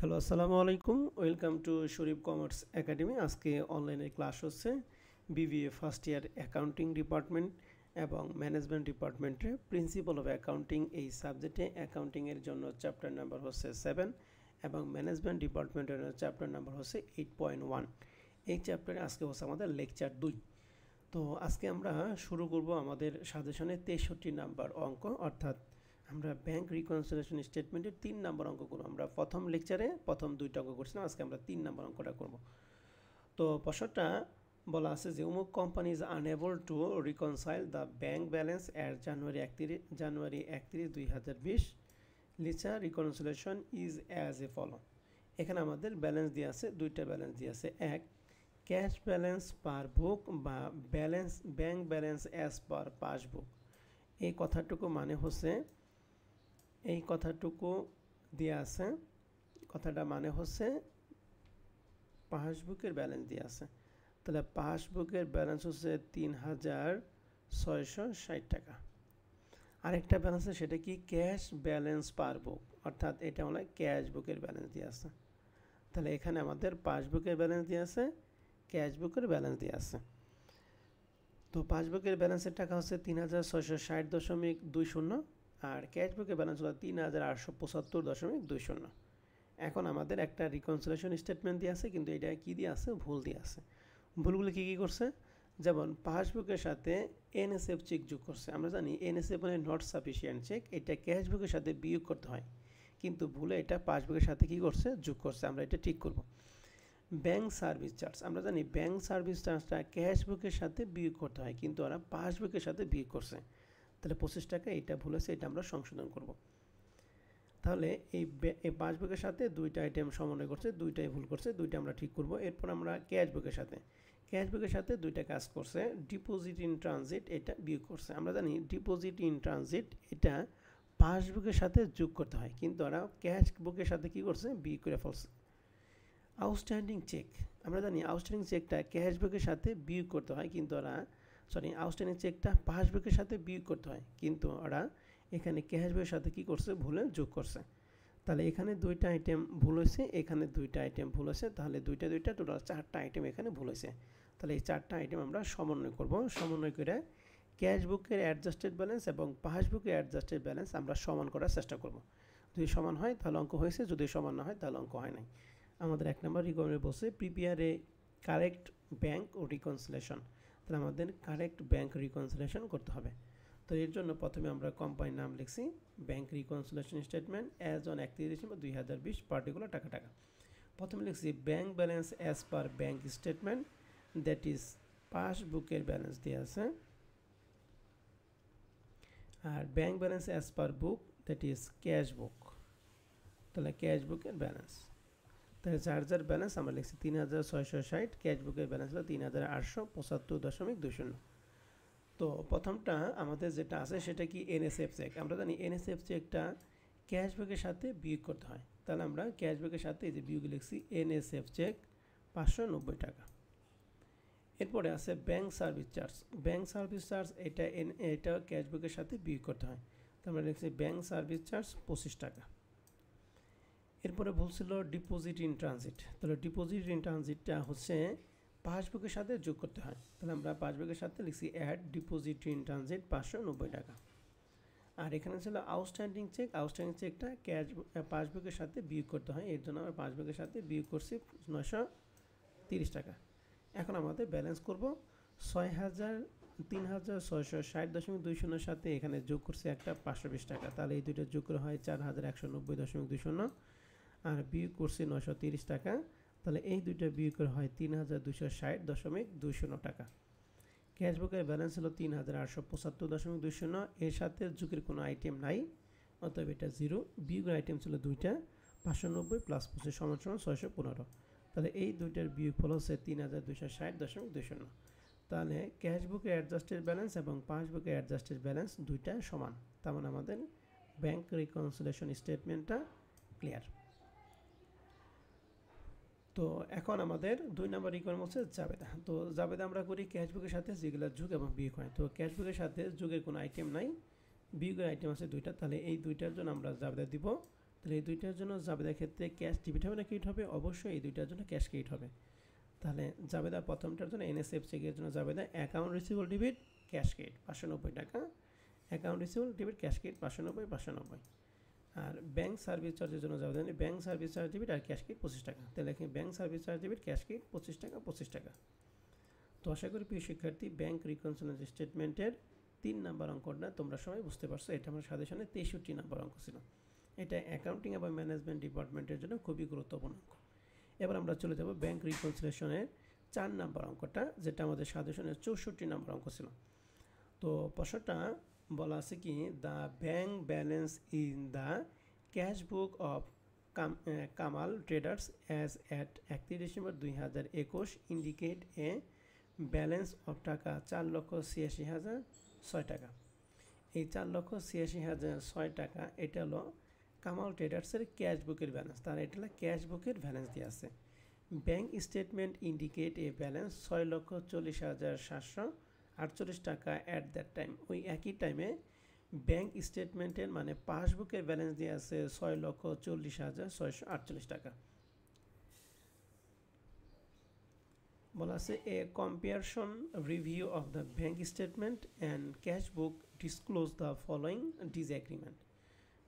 Hello, আসসালামু আলাইকুম। Welcome to Sharif commerce academy. আজকে অনলাইনে ক্লাস হচ্ছে BBA first year accounting department এবং ম্যানেজমেন্ট ডিপার্টমেন্টে প্রিন্সিপাল অফ অ্যাকাউন্টিং এই সাবজেক্টে অ্যাকাউন্টিংয়ের জন্য চ্যাপ্টার নাম্বার হচ্ছে 7 এবং ম্যানেজমেন্ট ডিপার্টমেন্টের চ্যাপ্টার নাম্বার হচ্ছে 8.1। এই চ্যাপ্টারে আজকে হচ্ছে আমাদের লেকচার 2। তো আজকে আমরা শুরু করব আমাদের সাজেশনে 63 নাম্বার অঙ্ক, অর্থাৎ আমরা ব্যাংক রিকনসিলিয়েশন স্টেটমেন্টের 3 নাম্বার অঙ্ক করব। আমরা প্রথম লেকচারে প্রথম 2টা অঙ্ক করছিলাম, আজকে আমরা 3 নাম্বার অঙ্কটা করব। তো প্রশ্নটা বলা আছে যে অমুক company is unable to reconcile the bank balance at January 31 2020। লিচার reconciliation is as a follow. এখানে আমাদের ব্যালেন্স দিয়ে আছে, দুইটা ব্যালেন্স দিয়ে আছে। এক, ক্যাশ ব্যালেন্স পার বুক বা ব্যাংক ব্যালেন্স অ্যাজ পার পাসবুক। এই কথাটুকু মানে হচ্ছে, এই কথাটুকু দিয়ে আছে, কথাটা মানে হচ্ছে পাসবুকের ব্যালেন্স দিয়ে আছে। তাহলে পাসবুকের ব্যালেন্স হচ্ছে 3660 টাকা। আরেকটা ব্যালেন্স আছে, সেটা কি ক্যাশ ব্যালেন্স পার বুক, অর্থাৎ এটা হলো ক্যাশ বুকের ব্যালেন্স দিয়ে আছে। তাহলে এখানে আমাদের পাসবুকের ব্যালেন্স দিয়ে আছে, ক্যাশ বুকের ব্যালেন্স দিয়ে আছে। তো পাসবুকের ব্যালেন্সের টাকা হচ্ছে 3660.20 আর ক্যাশ বুকের ব্যালেন্স হলো 3875.20। এখন আমাদের একটা রিকনসিলিয়েশন স্টেটমেন্ট দিয়ে আছে, কিন্তু এটা কি দিয়ে আছে, ভুল দিয়ে আছে। ভুলগুলো কী কী করছে, যেমন পাসবুকের সাথে এনএসএফ চেক যোগ করছে। আমরা জানি এনএসএফ মানে নট সাফিসিয়েন্ট চেক, এটা ক্যাশ বুকের সাথে বিয়োগ করতে হয়, কিন্তু ভুলে এটা পাসবুকের সাথে কী করছে, যোগ করছে। আমরা এটা ঠিক করব। ব্যাংক সার্ভিস চার্জ, আমরা জানি ব্যাংক সার্ভিস চার্জটা ক্যাশ বুকের সাথে বিয়োগ করতে হয়, কিন্তু ওরা পাসবুকের সাথে বিয়োগ করছে। তাহলে 25 টাকা এটা ভুল হয়েছে, এটা আমরা সংশোধন করব। তাহলে এই পাসবুকের সাথে দুইটা আইটেম সমন্বয় করছে, দুইটাই ভুল করছে, দুইটা আমরা ঠিক করব। এরপর আমরা ক্যাশ বুকের সাথে দুইটা কাজ করছে। ডিপোজিট ইন ট্রানজিট এটা বিয়োগ করছে। আমরা জানি ডিপোজিট ইন ট্রানজিট এটা পাসবুকের সাথে যোগ করতে হয়, কিন্তু ওরা ক্যাশ বুকের সাথে কী করছে, বিয়োগ করে ফেলছে। আউটস্ট্যান্ডিং চেক, আমরা জানি আউটস্ট্যান্ডিং চেকটা ক্যাশ বুকের সাথে বিয়োগ করতে হয়, কিন্তু ওরা আউটস্ট্যান্ডিং চেকটা পাসবুকের সাথে বিয়োগ করতে হয়, কিন্তু ওরা এখানে ক্যাশ বুকের সাথে কী করছে, ভুলে যোগ করছে। তাহলে এখানে দুইটা আইটেম ভুল হয়েছে, এখানে দুইটা আইটেম ভুল হয়েছে, তাহলে দুইটা টোটাল 4টা আইটেম এখানে ভুল হয়েছে। তাহলে এই 4টা আইটেম আমরা সমন্বয় করব। সমন্বয় করে ক্যাশ বুকের অ্যাডজাস্টেড ব্যালেন্স এবং পাসবুকের অ্যাডজাস্টেড ব্যালেন্স আমরা সমান করার চেষ্টা করব। যদি সমান হয় তাহলে অঙ্ক হয়েছে, যদি সমান না হয় তাহলে অঙ্ক হয় নাই। আমাদের 1 নম্বর রিকোয়ারমেন্ট বলছে প্রিপেয়ার এ কারেক্ট ব্যাংক ও রিকনসিলিয়েশন। তাহলে আমাদের কারেক্ট ব্যাংক রিকনসিলিয়েশন করতে হবে। তো এর জন্য প্রথমে আমরা কোম্পানির নাম লিখছি, bank reconciliation statement as on 31 December 2020 particular টাকা। প্রথমে লিখছি bank balance as per bank statement, that is পাসবুকের ব্যালেন্স দেওয়া আছে, আর bank balance as per book that is cash book. তাহলে ক্যাশ বুকের ব্যালেন্স, তাহলে চার্জার ব্যালেন্স আমরা লিখছি 3660, ক্যাশ বুকের ব্যালেন্স হলো 3875.20। তো প্রথমটা আমাদের যেটা আছে সেটা কি এনএসএফ চেক। আমরা জানি এনএসএফ চেকটা ক্যাশ বুকের সাথে বিয়োগ করতে হয়, তাহলে আমরা ক্যাশ বুকের সাথে এই যে বিয়োগ লিখছি, এনএসএফ চেক 590 টাকা। এরপরে আছে bank service charge. Bank service charge এটা ক্যাশ বুকের সাথে বিয়োগ করতে হয়, তো আমরা লিখছি ব্যাংক সার্ভিস চার্জ 25 টাকা। এরপরে বলছিল ডিপোজিট ইন ট্রানজিট। তাহলে ডিপোজিট ইন ট্রানজিটটা হচ্ছে পাসবুকের সাথে যোগ করতে হয়, তাহলে আমরা পাসবুকের সাথে লিখছি অ্যাড ডিপোজিট ইন ট্রানজিট 590 টাকা। আর এখানে ছিল আউটস্ট্যান্ডিং চেক। আউটস্ট্যান্ডিং চেকটা পাসবুকের সাথে বিয়োগ করতে হয়, এর জন্য আমরা পাসবুকের সাথে বিয়োগ করছি 930 টাকা। এখন আমাদের ব্যালেন্স করব 3660.20 সাথে এখানে যোগ করছে একটা 520 টাকা, তাহলে এই দুটো যোগ করে হয় 4190.20 আর বিয়োগ করছে 930 টাকা, তাহলে এই দুইটা বিয়োগ করে হয় 3260.20 টাকা। ক্যাশ বুকের ব্যালেন্স হলো 3875.20, এর সাথে যোগের কোনো আইটেম নাই, অতএব এটা জিরো। বিয়োগের আইটেম ছিল দুইটা, 590 প্লাস 25 সমান 615। তাহলে এই দুইটার বিয়োগ ফল হচ্ছে 3260.20। তাহলে ক্যাশ বুকের অ্যাডজাস্টেড ব্যালেন্স এবং পাসবুকের অ্যাডজাস্টেড ব্যালেন্স দুইটা সমান, তার মানে আমাদের ব্যাংক রিকনসিলিয়েশন স্টেটমেন্টটা ক্লিয়ার। তো এখন আমাদের 2 নম্বর রিকোয়ারমেন্ট হচ্ছে জাবেদা। তো জাবেদা আমরা করি ক্যাশ বুকের সাথে যেগুলো যোগ এবং বিয়োগ হয়। তো ক্যাশ বুকের সাথে যোগের কোনো আইটেম নাই, বিয়োগের আইটেম আছে দুইটা, তাহলে এই দুইটার জন্য আমরা জাবেদা দিব তাহলে এই দুইটার জন্য জাবেদার ক্ষেত্রে ক্যাশ ডেবিট হবে না ক্রেডিট হবে? অবশ্যই এই দুইটার জন্য ক্যাশ ক্রেডিট হবে। তাহলে জাবেদা প্রথমটার জন্য এনএসএফ চেকের জন্য জাবেদা account receivable debit cash credit 590 টাকা, account receivable debit cash credit 590। আর ব্যাংক সার্ভিস চার্জের জন্য জাবেদা ব্যাংক সার্ভিস চার্জ ডেবিট আর ক্যাশ ক্রেডিট 25 টাকা। তাহলে এখানে bank service charge debit cash credit 25 টাকা 25 টাকা। তো আশা করি প্রিয় শিক্ষার্থী ব্যাংক রিকনসিলিয়েশন স্টেটমেন্টের 3 নাম্বার অঙ্কটা তোমরা সবাই বুঝতে পারছো। এটা আমার সাজেশনে 63 নাম্বার অঙ্ক ছিল। এটা অ্যাকাউন্টিং এবং ম্যানেজমেন্ট ডিপার্টমেন্টের জন্য খুবই গুরুত্বপূর্ণ অঙ্ক। এবার আমরা চলে যাব ব্যাংক রিকনসিলিয়েশনের 4 নাম্বার অঙ্কটা, যেটা আমাদের সাজেশনের 64 নাম্বার অঙ্ক ছিল। তো প্রশ্নটা বলা আছে কি, the bank balance in the cash book of Kamal traders as at 31 December 2021 indicate A balance of টাকা 4,86,006 টাকা। এই 4,86,006 টাকা এটা হলো কামাল ট্রেডার্সের ক্যাশ বুকের ব্যালেন্স। তার এটা হলো ক্যাশ বুকের ব্যালেন্স দিয়ে আছে। ব্যাংক স্টেটমেন্ট ইন্ডিকেট এ ব্যালেন্স 6,40,748 টাকা অ্যাট দ্যাট টাইম। ওই একই টাইমে ব্যাংক স্টেটমেন্টের মানে পাসবুকের ব্যালেন্স দিয়ে আছে 6,40,648 টাকা। বলা আছে a comparison review of the bank statement and cash book disclose the following disagreement.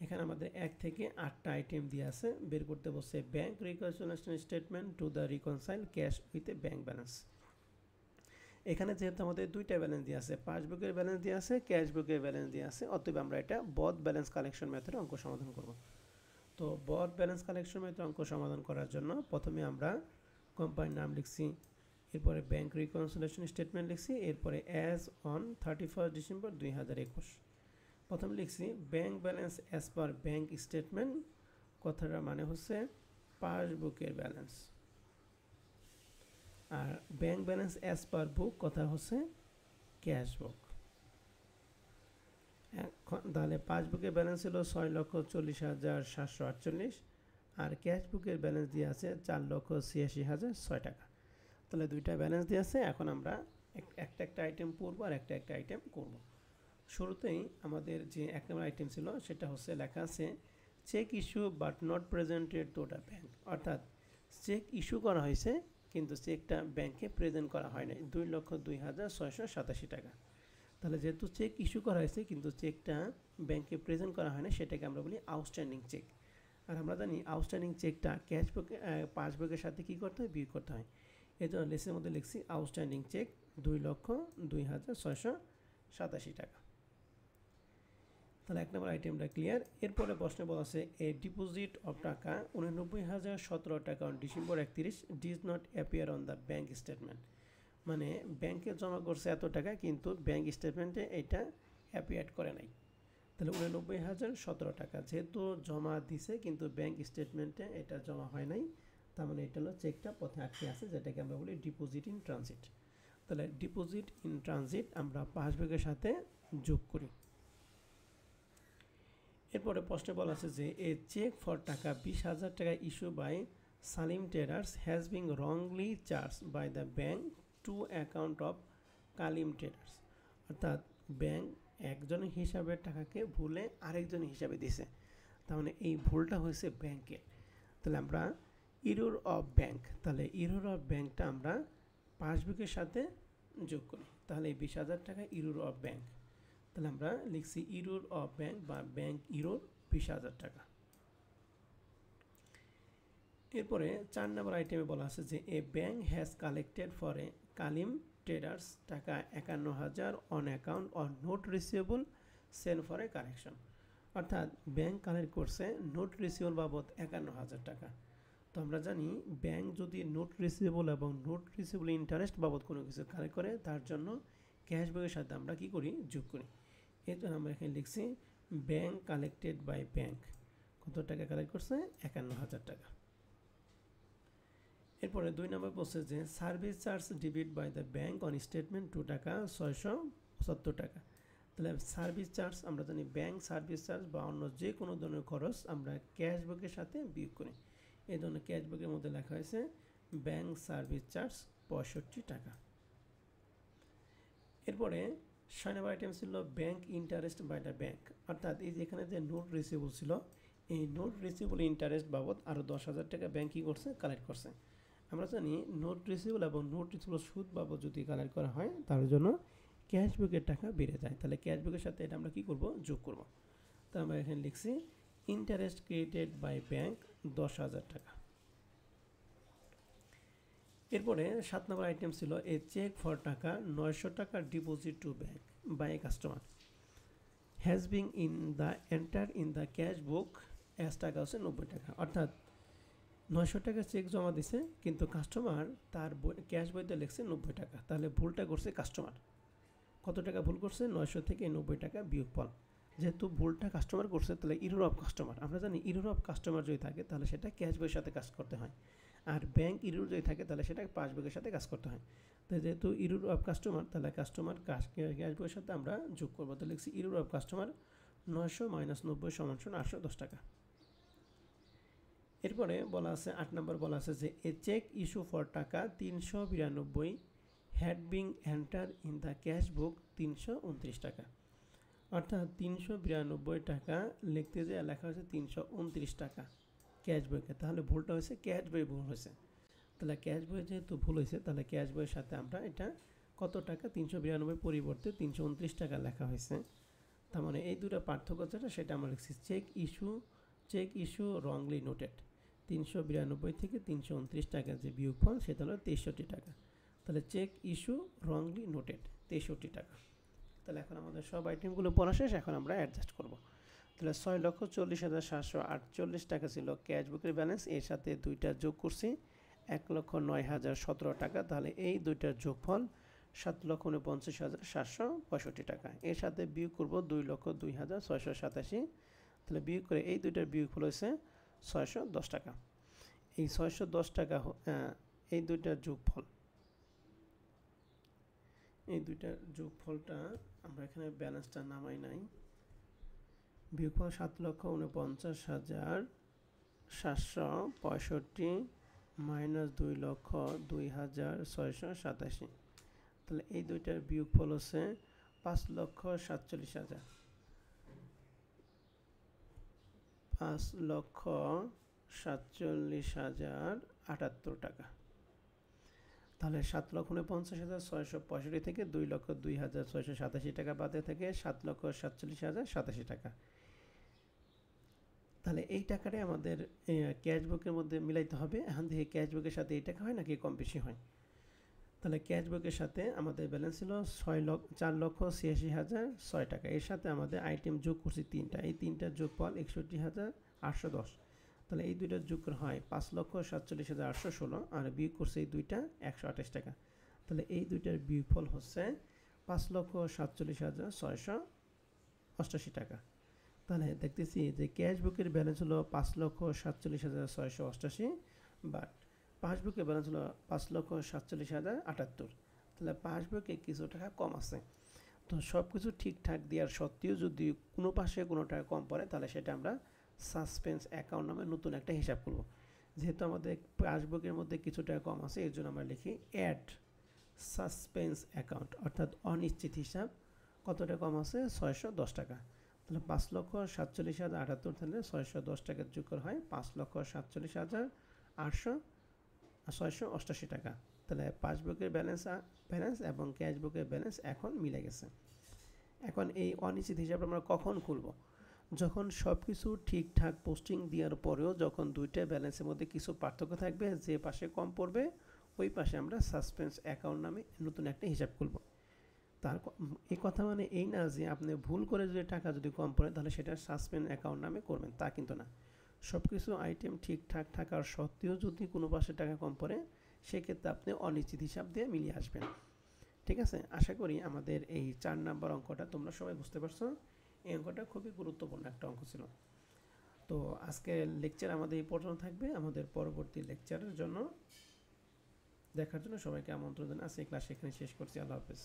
এখানে আমাদের 1 থেকে 8টা আইটেম দিয়ে আছে। বের করতে বসে bank reconciliation statement to the reconcile cash with a bank balance. এখানে যেহেতু আমাদের দুইটা ব্যালেন্স দিয়ে আছে, পাসবুকের ব্যালেন্স দিয়ে আছে, ক্যাশ বুকের ব্যালেন্স দিয়ে আছে, অতএব আমরা এটা বথ ব্যালেন্স কালেকশন মেথডে অঙ্ক সমাধান করব। তো বথ ব্যালেন্স কালেকশন মেথডে অঙ্ক সমাধান করার জন্য প্রথমে আমরা কোম্পানির নাম লিখছি, এরপরে ব্যাংক রিকনসিলিয়েশন স্টেটমেন্ট লিখছি, এরপরে অ্যাজ অন 31 ডিসেম্বর 2021। প্রথমে লিখছি bank balance as per bank statement, কথাটার মানে হচ্ছে পাসবুকের ব্যালেন্স, আর ব্যাংক ব্যালেন্স অ্যাজ পার বুক কথা হচ্ছে ক্যাশ বুক। তাহলে পাসবুকের ব্যালেন্স ছিল 6,40,748 আর ক্যাশ বুকের ব্যালেন্স দিয়ে আছে 4,86,006 টাকা। তাহলে দুইটা ব্যালেন্স দিয়ে আছে। এখন আমরা একটা আইটেম পড়বো আর একটা আইটেম করব। শুরুতেই আমাদের যে 1 নম্বর আইটেম ছিল সেটা হচ্ছে লেখা আছে check issue but not presented to the bank, অর্থাৎ চেক ইস্যু করা হয়েছে কিন্তু চেকটা ব্যাংকে প্রেজেন্ট করা হয় নাই, 2,02,687 টাকা। তাহলে যেহেতু চেক ইস্যু করা হয়েছে কিন্তু চেকটা ব্যাংকে প্রেজেন্ট করা হয় না, সেটাকে আমরা বলি আউটস্ট্যান্ডিং চেক। আর আমরা জানি আউটস্ট্যান্ডিং চেকটা ক্যাশ বুকে পাসবুকের সাথে কী করতে হয়, বিয়োগ করতে হয়। এই জন্য লেসের মধ্যে লিখছি আউটস্ট্যান্ডিং চেক 2,02,687 টাকা। তাহলে 1 নম্বর আইটেমটা ক্লিয়ার। এরপরে প্রশ্নে বলা আছে এ ডিপোজিট অফ টাকা 89,017 টাকা on December 31 does not appear on the bank statement. মানে ব্যাংকে জমা করছে এত টাকা কিন্তু ব্যাংক স্টেটমেন্টে এটা অ্যাপিয়ার করে নাই। তাহলে 89,017 টাকা যেহেতু জমা দিছে কিন্তু ব্যাংক স্টেটমেন্টে এটা জমা হয় নাই, তার মানে এটা হলো চেকটা পথে আটকে আছে, যেটাকে আমরা বলি ডিপোজিট ইন ট্রানজিট। তাহলে ডিপোজিট ইন ট্রানজিট আমরা পাসবুকের সাথে যোগ করি। এরপরে প্রশ্নে বলা আছে যে এ চেক ফর টাকা 20,000 টাকা issue by Salim traders has been wrongly charge by the bank to account of Kalim traders, অর্থাৎ ব্যাংক একজনের হিসাবের টাকাকে ভুলে আরেকজনের হিসাবে দিছে, তার মানে এই ভুলটা হয়েছে ব্যাংকের। তাহলে আমরা ইরর অফ ব্যাংক, তাহলে ইরর অফ ব্যাংকটা আমরা পাসবুকের সাথে যোগ করি। তাহলে এই 20,000 টাকা ইরর অফ ব্যাংক, তাহলে আমরা লিখছি ইরর অফ ব্যাংক বা ব্যাংক ইরর 20,000 টাকা। এরপরে 4 নম্বর আইটেমে বলা আছে যে a bank has collected for a Kalim traders টাকা 51,000 on account or note receivable send for a collection, অর্থাৎ ব্যাংক কালেক্ট করছে নোট রিসিভেবল বাবদ 51,000 টাকা। তো আমরা জানি ব্যাংক যদি নোট রিসিভেবল এবং নোট রিসিভেবল ইন্টারেস্ট বাবদ কোনো কিছু কালেক্ট করে তার জন্য ক্যাশ বুকের সাথে আমরা কী করি, যোগ করি। এর জন্য আমরা এখানে লিখছি ব্যাংক কালেক্টেড বাই ব্যাংক কত টাকা কালেক্ট করছে, 51,000 টাকা। এরপরে 2 নম্বর বলছে যে service charge debit by the bank on statement 2 টাকা 675 টাকা। তাহলে সার্ভিস চার্জ আমরা জানি ব্যাংক সার্ভিস চার্জ বা অন্য যে কোনো ধরনের খরচ আমরা ক্যাশ বুকের সাথে বিয়োগ করি। এই জন্য ক্যাশ বুকের মধ্যে লেখা হয়েছে ব্যাংক সার্ভিস চার্জ 65 টাকা। এরপরে 6 নম্বর আইটেম ছিল bank interest by the bank, অর্থাৎ এই যেখানে যে নোট রিসিভেবল ছিল এই নোট রিসিভেবল ইন্টারেস্ট বাবদ আরও 10,000 টাকা ব্যাংক কী করছে, কালেক্ট করছে। আমরা জানি নোট রিসিভেবল এবং নোট রিসিভেবল সুদ বাবদ যদি কালেক্ট করা হয় তার জন্য ক্যাশবুকের টাকা বেড়ে যায়। তাহলে ক্যাশবুকের সাথে এটা আমরা কী করব, যোগ করব। তো আমরা এখানে লিখছি ইন্টারেস্ট ক্রেডিটেড বাই ব্যাংক 10,000 টাকা। এরপরে 7 নম্বর আইটেম ছিল এ চেক ফর টাকা 900 টাকা deposit to bank by a customer has being in the enter in the cash book as টাকা হচ্ছে 90 টাকা। অর্থাৎ 900 টাকা চেক জমা দিছে কিন্তু কাস্টমার তার ক্যাশ বইতে লিখছে 90 টাকা। তাহলে ভুলটা করছে কাস্টমার। কত টাকা ভুল করছে, 900 থেকে 90 টাকা বিয়োগফল। যেহেতু ভুলটা কাস্টমার করছে তাহলে ইরর অফ কাস্টমার, আমরা জানি ইরর অফ কাস্টমার যদি থাকে তাহলে সেটা ক্যাশ বইয়ের সাথে কাজ করতে হয়, আর ব্যাংক ইরর যদি থাকে তাহলে সেটা পাসবুকের সাথে কাজ করতে হয়। তো যেহেতু ইরর অফ কাস্টমার তাহলে কাস্টমার ক্যাশ বইয়ের সাথে আমরা যোগ করবো। তো লিখছি ইরর অফ কাস্টমার 900 মাইনাস 90 সমান 810 টাকা। এরপরে বলা আছে 8 নম্বর বলা আছে যে এ চেক ইস্যু ফর টাকা 392 had being enter in the cash বুক 329 টাকা। অর্থাৎ 392 টাকা লিখতে যে লেখা হয়েছে 329 টাকা ক্যাশ বইকে, তাহলে ভুলটা হয়েছে ক্যাশ বই ভুল হয়েছে। তাহলে ক্যাশ বই যেহেতু ভুল হয়েছে তাহলে ক্যাশ বইয়ের সাথে আমরা এটা কত টাকা 392 পরিবর্তে 329 টাকা লেখা হয়েছে। তার মানে এই দুটো পার্থক্য যেটা সেটা আমরা লিখছি চেক ইস্যু রংলি নোটেড 392 থেকে 329 টাকা যে বিয়োগফল সেটা হলো 63 টাকা। তাহলে চেক ইস্যু রংলি নোটেড 63 টাকা। তাহলে এখন আমাদের সব আইটেমগুলো পড়া শেষ, এখন আমরা অ্যাডজাস্ট করব। তাহলে 6,40,748 টাকা ছিল ক্যাশ বুকের ব্যালেন্স, এর সাথে দুইটা যোগ করছি 1,09,017 টাকা। তাহলে এই দুইটার যোগফল 7,49,765 টাকা। এর সাথে বিয়োগ করব 2,02,687। তাহলে বিয়োগ করে এই দুইটার বিয়োগফল হয়েছে 610 টাকা। এই 610 টাকা এই দুইটার যোগফলটা আমরা এখানে ব্যালেন্সটা নামাই নাই। বিয়োগফল 7,49,765 মাইনাস 2,02,687। তাহলে এই দুইটার বিয়োগফল হচ্ছে 5,47,000 5,47,078 টাকা। তাহলে 7,49,665 থেকে 2,02,687 টাকা বাদে থেকে 7,47,087 টাকা। তাহলে এই টাকাটাই আমাদের ক্যাশ বুকের মধ্যে মিলাইতে হবে। এখন থেকে ক্যাশ বুকের সাথে এই টাকা হয় নাকি কম বেশি হয়। তাহলে ক্যাশ বুকের সাথে আমাদের ব্যালেন্স ছিল 4,86,006 টাকা। এর সাথে আমাদের আইটেম যোগ করছি তিনটা, এই তিনটার যোগফল 61,810। তাহলে এই দুইটার যোগ হয় 5,47,816 আর বিয়োগ করছে এই দুইটা 128 টাকা। তাহলে এই দুইটার বিয়োগফল হচ্ছে 5,47,688 টাকা। তাহলে দেখতেছি যে ক্যাশ বুকের ব্যালেন্স হলো 5,47,688, বাট পাসবুকের ব্যালেন্স হলো 5,47,078। তাহলে পাসবুকে কিছু টাকা কম আছে। তো সব কিছু ঠিকঠাক দেওয়ার সত্ত্বেও যদি কোনো পাশে কোনো টাকা কম পড়ে তাহলে সেটা আমরা সাসপেন্স অ্যাকাউন্ট নামে নতুন একটা হিসাব করব। যেহেতু আমাদের পাসবুকের মধ্যে কিছু টাকা কম আছে এর জন্য আমরা লিখি অ্যাড সাসপেন্স অ্যাকাউন্ট, অর্থাৎ অনিশ্চিত হিসাব। কত টাকা কম আছে, 610 টাকা। তাহলে 5,47,078 তাহলে 610 টাকার যোগ হয় 5,47,688 টাকা। তাহলে পাসবুকের ব্যালেন্স এবং ক্যাশ বুকের ব্যালেন্স এখন মিলে গেছে। এখন এই অনিশ্চিত হিসাব আমরা কখন খুলব, যখন সব কিছু ঠিকঠাক পোস্টিং দেওয়ার পরেও যখন দুইটা ব্যালেন্সের মধ্যে কিছু পার্থক্য থাকবে, যে পাশে কম পড়বে ওই পাশে আমরা সাসপেন্স অ্যাকাউন্ট নামে নতুন একটা হিসাব খুলব। তার এই কথা মানে এই না যে আপনি ভুল করে যদি টাকা যদি কম পড়ে তাহলে সেটা সাসপেন্স অ্যাকাউন্ট নামে করবেন, তা কিন্তু না। সব কিছু আইটেম ঠিকঠাক থাকার সত্ত্বেও যদি কোনো পাশে টাকা কম পড়ে সেক্ষেত্রে আপনি অনিশ্চিত হিসাব দিয়ে মিলিয়ে আসবেন। ঠিক আছে, আশা করি আমাদের এই 4 নম্বর অঙ্কটা তোমরা সবাই বুঝতে পারছো। এই অঙ্কটা খুবই গুরুত্বপূর্ণ একটা অঙ্ক ছিল। তো আজকের লেকচার আমাদের এই পর্যন্ত থাকবে। আমাদের পরবর্তী লেকচারের জন্য দেখার জন্য সবাইকে আমন্ত্রণ জানাই। আজকে ক্লাস এখানে শেষ করছি। আল্লাহ হাফেজ।